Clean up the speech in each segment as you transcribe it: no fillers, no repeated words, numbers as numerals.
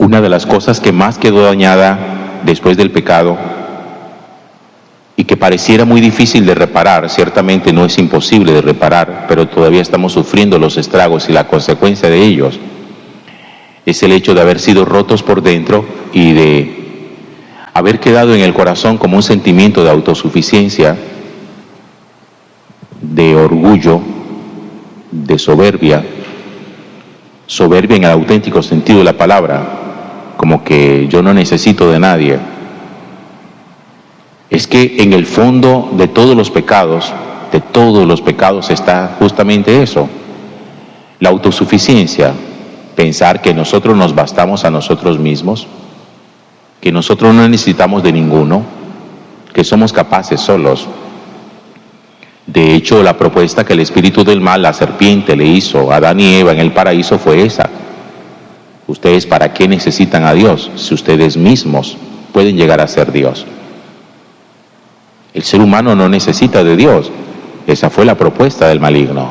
Una de las cosas que más quedó dañada después del pecado y que pareciera muy difícil de reparar, ciertamente no es imposible de reparar, pero todavía estamos sufriendo los estragos y la consecuencia de ellos, es el hecho de haber sido rotos por dentro y de haber quedado en el corazón como un sentimiento de autosuficiencia, de orgullo, de soberbia en el auténtico sentido de la palabra, como que yo no necesito de nadie. Es que en el fondo de todos los pecados está justamente eso, la autosuficiencia, pensar que nosotros nos bastamos a nosotros mismos, que nosotros no necesitamos de ninguno, que somos capaces solos. De hecho, la propuesta que el espíritu del mal, la serpiente, le hizo a Adán y Eva en el paraíso fue esa. ¿Ustedes para qué necesitan a Dios si ustedes mismos pueden llegar a ser Dios? El ser humano no necesita de Dios. Esa fue la propuesta del maligno.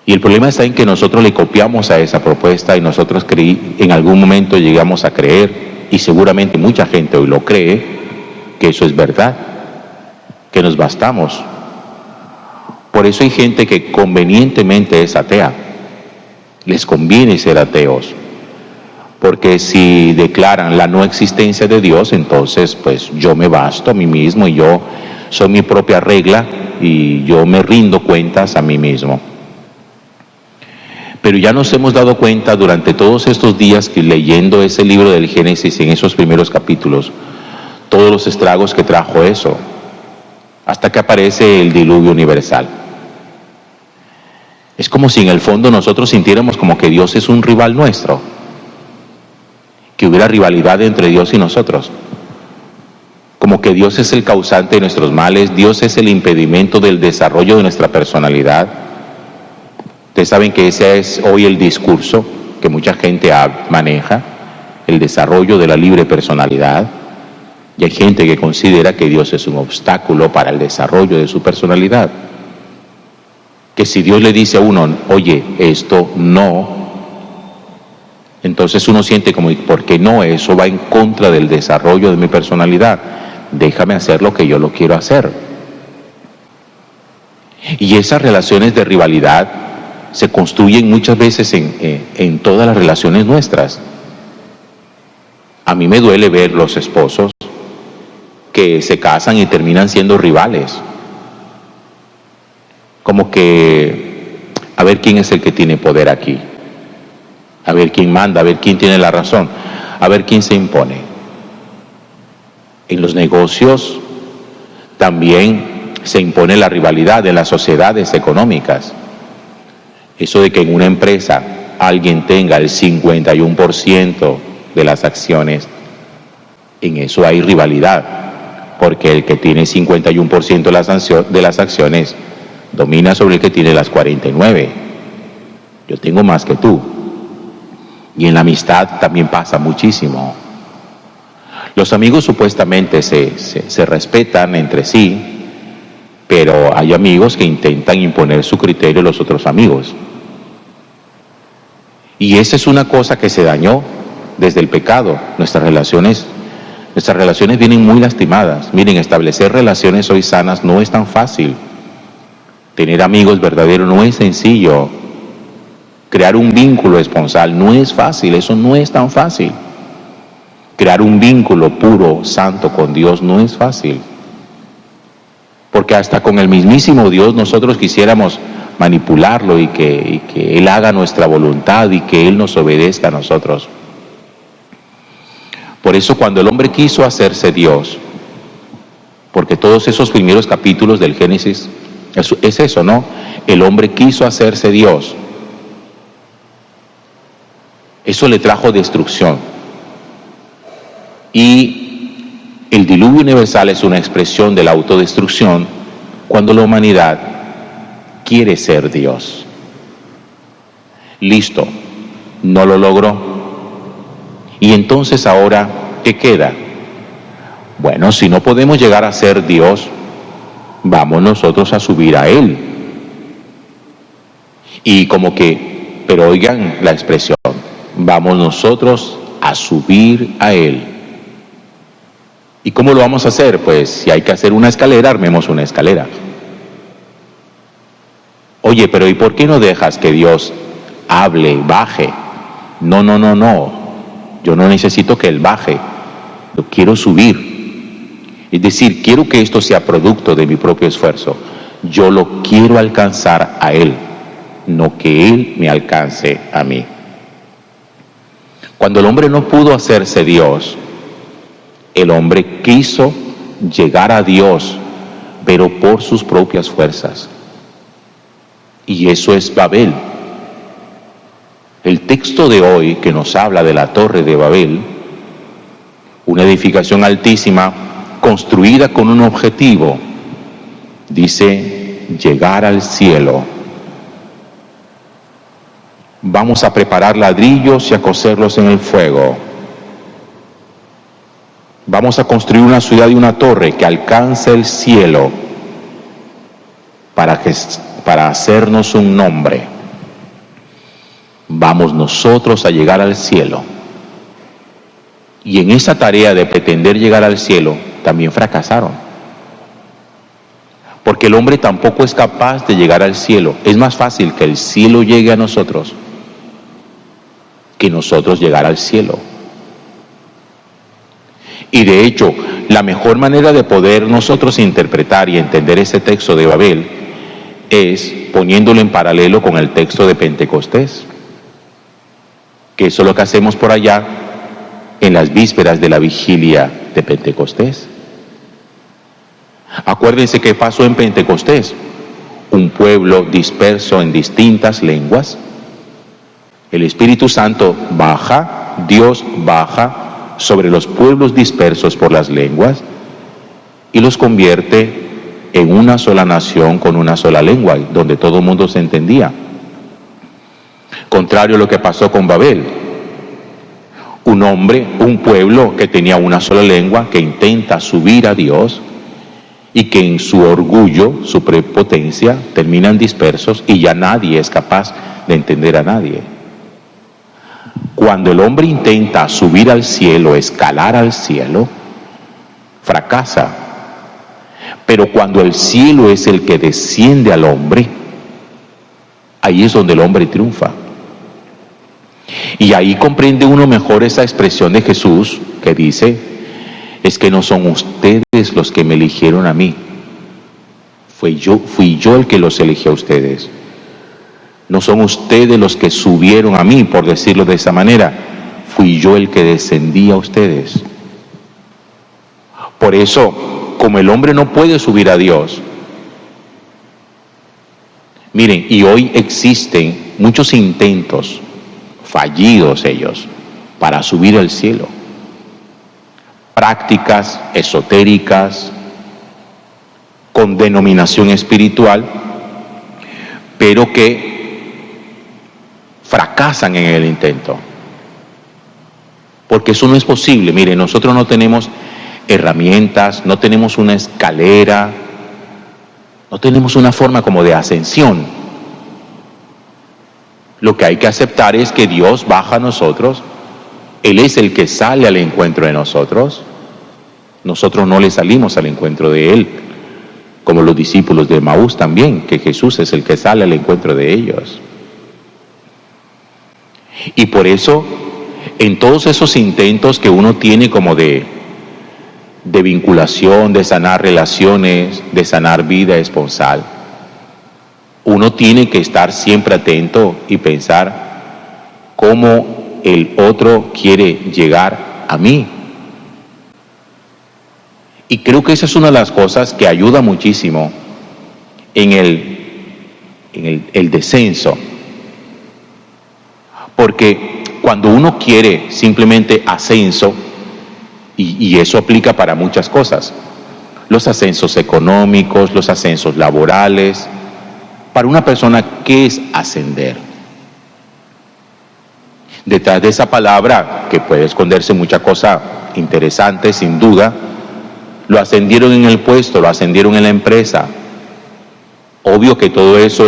Y el problema está en que nosotros le copiamos a esa propuesta y nosotros en algún momento llegamos a creer, y seguramente mucha gente hoy lo cree, que eso es verdad, que nos bastamos. Por eso hay gente que convenientemente es atea. Les conviene ser ateos, porque si declaran la no existencia de Dios, entonces pues yo me basto a mí mismo y yo soy mi propia regla y yo me rindo cuentas a mí mismo. Pero ya nos hemos dado cuenta durante todos estos días que leyendo ese libro del Génesis en esos primeros capítulos, todos los estragos que trajo eso, hasta que aparece el diluvio universal. Es como si en el fondo nosotros sintiéramos como que Dios es un rival nuestro, que hubiera rivalidad entre Dios y nosotros, como que Dios es el causante de nuestros males, Dios es el impedimento del desarrollo de nuestra personalidad. Ustedes saben que ese es hoy el discurso que mucha gente maneja, el desarrollo de la libre personalidad, y hay gente que considera que Dios es un obstáculo para el desarrollo de su personalidad. Que si Dios le dice a uno, oye, esto no, entonces uno siente como, ¿por qué no? Eso va en contra del desarrollo de mi personalidad. Déjame hacer lo que yo lo quiero hacer. Y esas relaciones de rivalidad se construyen muchas veces en todas las relaciones nuestras. A mí me duele ver los esposos que se casan y terminan siendo rivales. Como que, a ver quién es el que tiene poder aquí, a ver quién manda, a ver quién tiene la razón, a ver quién se impone. En los negocios también se impone la rivalidad de las sociedades económicas. Eso de que en una empresa alguien tenga el 51% de las acciones, en eso hay rivalidad, porque el que tiene 51% de las acciones domina sobre el que tiene las 49. Yo tengo más que tú. Y en la amistad también pasa muchísimo. Los amigos supuestamente se respetan entre sí, pero hay amigos que intentan imponer su criterio a los otros amigos. Y esa es una cosa que se dañó desde el pecado. Nuestras relaciones vienen muy lastimadas. Miren, establecer relaciones hoy sanas no es tan fácil. Tener amigos verdaderos no es sencillo. Crear un vínculo esponsal no es fácil, eso no es tan fácil. Crear un vínculo puro, santo con Dios no es fácil. Porque hasta con el mismísimo Dios nosotros quisiéramos manipularlo y que Él haga nuestra voluntad y que Él nos obedezca a nosotros. Por eso cuando el hombre quiso hacerse Dios, porque todos esos primeros capítulos del Génesis es eso, ¿no? El hombre quiso hacerse Dios. Eso le trajo destrucción. Y el diluvio universal es una expresión de la autodestrucción cuando la humanidad quiere ser Dios. Listo, no lo logró. Y entonces ahora, ¿qué queda? Bueno, si no podemos llegar a ser Dios, vamos nosotros a subir a Él. Y como que, pero oigan la expresión, vamos nosotros a subir a Él. ¿Y cómo lo vamos a hacer? Pues si hay que hacer una escalera, armemos una escalera. Oye, pero ¿y por qué no dejas que Dios hable, baje? No. Yo no necesito que Él baje. Yo quiero subir. Es decir, quiero que esto sea producto de mi propio esfuerzo. Yo lo quiero alcanzar a Él, no que Él me alcance a mí. Cuando el hombre no pudo hacerse Dios, el hombre quiso llegar a Dios, pero por sus propias fuerzas. Y eso es Babel. El texto de hoy que nos habla de la Torre de Babel, una edificación altísima construida con un objetivo, dice llegar al cielo. Vamos a preparar ladrillos y a cocerlos en el fuego. Vamos a construir una ciudad y una torre que alcance el cielo para hacernos un nombre. Vamos nosotros a llegar al cielo. Y en esa tarea de pretender llegar al cielo, también fracasaron. Porque el hombre tampoco es capaz de llegar al cielo. Es más fácil que el cielo llegue a nosotros que nosotros llegar al cielo. Y de hecho, la mejor manera de poder nosotros interpretar y entender ese texto de Babel es poniéndolo en paralelo con el texto de Pentecostés, que eso es lo que hacemos por allá en las vísperas de la vigilia de Pentecostés. Acuérdense qué pasó en Pentecostés. Un pueblo disperso en distintas lenguas. El Espíritu Santo baja, Dios baja sobre los pueblos dispersos por las lenguas y los convierte en una sola nación con una sola lengua, donde todo el mundo se entendía. Contrario a lo que pasó con Babel. Un pueblo que tenía una sola lengua, que intenta subir a Dios y que en su orgullo, su prepotencia, terminan dispersos y ya nadie es capaz de entender a nadie. Cuando el hombre intenta subir al cielo, escalar al cielo, fracasa. Pero cuando el cielo es el que desciende al hombre, ahí es donde el hombre triunfa. Y ahí comprende uno mejor esa expresión de Jesús que dice, es que no son ustedes los que me eligieron a mí. Fui yo el que los eligió a ustedes. No son ustedes los que subieron a mí, por decirlo de esa manera. Fui yo el que descendí a ustedes. Por eso, como el hombre no puede subir a Dios, miren, y hoy existen muchos intentos, fallidos ellos, para subir al cielo. Prácticas esotéricas, con denominación espiritual, pero que fracasan en el intento. Porque eso no es posible. Miren, nosotros no tenemos herramientas, no tenemos una escalera, no tenemos una forma como de ascensión. Lo que hay que aceptar es que Dios baja a nosotros, Él es el que sale al encuentro de nosotros, nosotros no le salimos al encuentro de Él, como los discípulos de Emaús también, que Jesús es el que sale al encuentro de ellos. Y por eso, en todos esos intentos que uno tiene como de vinculación, de sanar relaciones, de sanar vida esponsal, uno tiene que estar siempre atento y pensar cómo el otro quiere llegar a mí. Y creo que esa es una de las cosas que ayuda muchísimo en el descenso. Porque cuando uno quiere simplemente ascenso, y eso aplica para muchas cosas, los ascensos económicos, los ascensos laborales, para una persona, ¿qué es ascender? Detrás de esa palabra, que puede esconderse mucha cosa interesante, sin duda, lo ascendieron en el puesto, lo ascendieron en la empresa. Obvio que todo eso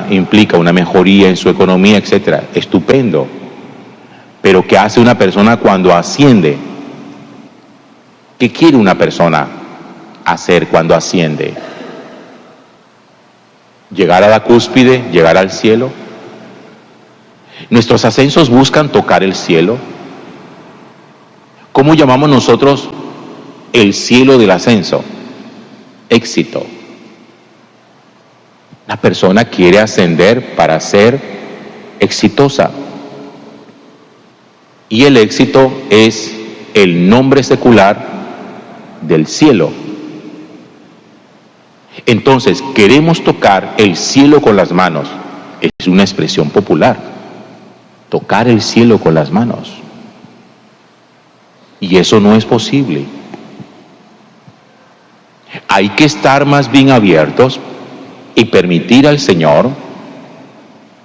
implica una mejoría en su economía, etcétera. Estupendo. Pero ¿qué hace una persona cuando asciende? ¿Qué quiere una persona hacer cuando asciende? ¿Llegar a la cúspide? ¿Llegar al cielo? ¿Nuestros ascensos buscan tocar el cielo? ¿Cómo llamamos nosotros el cielo del ascenso? Éxito. La persona quiere ascender para ser exitosa. Y el éxito es el nombre secular del cielo. Entonces, queremos tocar el cielo con las manos. Es una expresión popular. Tocar el cielo con las manos. Y eso no es posible. Hay que estar más bien abiertos y permitir al Señor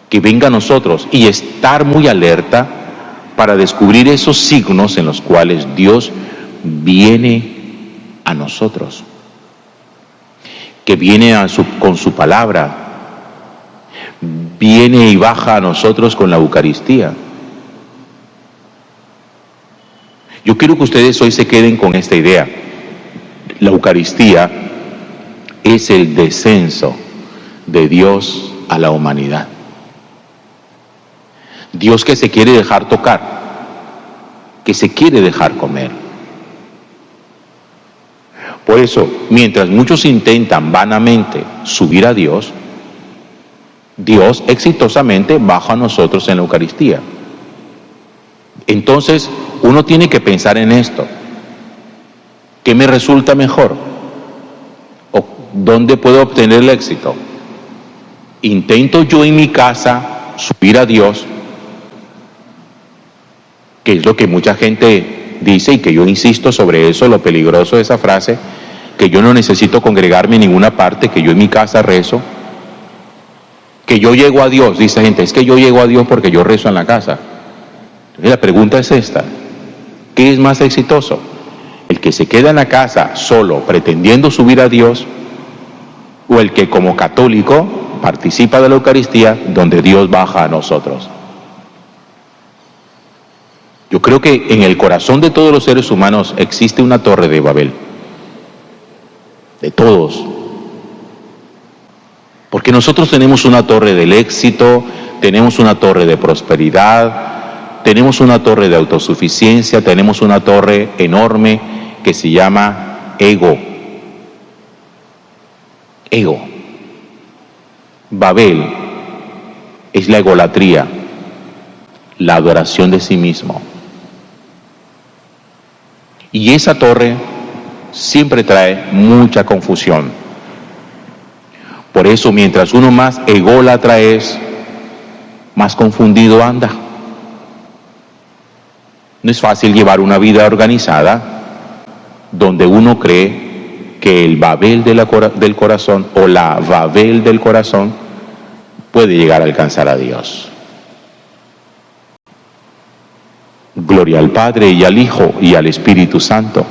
que venga a nosotros y estar muy alerta para descubrir esos signos en los cuales Dios viene a nosotros, que viene con su palabra, viene y baja a nosotros con la Eucaristía. Yo quiero que ustedes hoy se queden con esta idea. La Eucaristía es el descenso de Dios a la humanidad. Dios que se quiere dejar tocar, que se quiere dejar comer. Por eso, mientras muchos intentan vanamente subir a Dios, Dios exitosamente baja a nosotros en la Eucaristía. Entonces, uno tiene que pensar en esto. ¿Qué me resulta mejor? ¿O dónde puedo obtener el éxito? ¿Intento yo en mi casa subir a Dios? Que es lo que mucha gente dice y que yo insisto sobre eso, lo peligroso de esa frase, que yo no necesito congregarme en ninguna parte, que yo en mi casa rezo, que yo llego a Dios, dice gente, es que yo llego a Dios porque yo rezo en la casa. Entonces la pregunta es esta, ¿qué es más exitoso? ¿El que se queda en la casa solo pretendiendo subir a Dios o el que como católico participa de la Eucaristía donde Dios baja a nosotros? Yo creo que en el corazón de todos los seres humanos existe una torre de Babel. De todos. Porque nosotros tenemos una torre del éxito, tenemos una torre de prosperidad, tenemos una torre de autosuficiencia, tenemos una torre enorme que se llama ego. Ego. Babel es la egolatría, la adoración de sí mismo. Y esa torre siempre trae mucha confusión. Por eso, mientras uno más ególatra es, más confundido anda. No es fácil llevar una vida organizada donde uno cree que el Babel del corazón o la Babel del corazón puede llegar a alcanzar a Dios. Gloria al Padre y al Hijo y al Espíritu Santo.